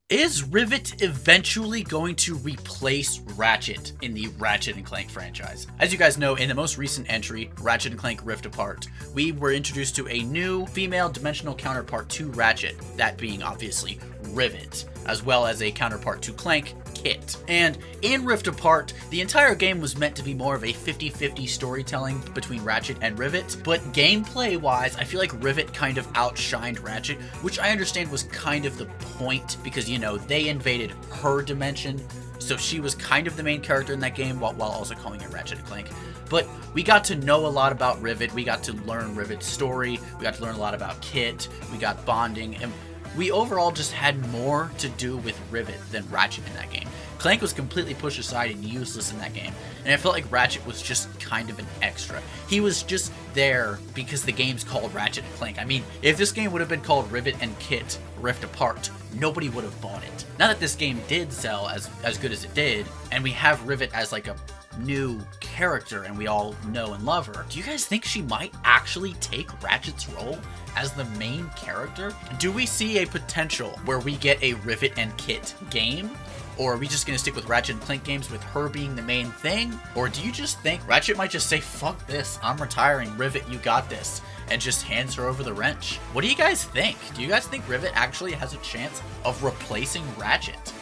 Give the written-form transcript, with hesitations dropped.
Is Rivet eventually going to replace Ratchet in the Ratchet & Clank franchise? As you guys know, in the most recent entry, Ratchet & Clank Rift Apart, we were introduced to a new female dimensional counterpart to Ratchet, that being obviously Rivet, as well as a counterpart to Clank, Kit. And in Rift Apart, the entire game was meant to be more of a 50-50 storytelling between Ratchet and Rivet, but gameplay-wise, I feel like Rivet kind of outshined Ratchet, which I understand was kind of the point, because, you know, they invaded her dimension, so she was kind of the main character in that game, while also calling it Ratchet & Clank. But we got to know a lot about Rivet, we got to learn Rivet's story, we got to learn a lot about Kit, we got bonding, and we overall just had more to do with Rivet than Ratchet in that game. Clank was completely pushed aside and useless in that game, and I felt like Ratchet was just kind of an extra. He was just there because the game's called Ratchet & Clank. I mean, if this game would have been called Rivet and Kit Rift Apart, nobody would have bought it. Now that this game did sell as good as it did, and we have Rivet as like a new character and we all know and love her, do you guys think she might actually take Ratchet's role as the main character? Do we see a potential where we get a Rivet and Kit game? Or are we just gonna stick with Ratchet & Clank games with her being the main thing? Or do you just think Ratchet might just say, fuck this, I'm retiring, Rivet, you got this, and just hands her over the wrench? What do you guys think? Do you guys think Rivet actually has a chance of replacing Ratchet?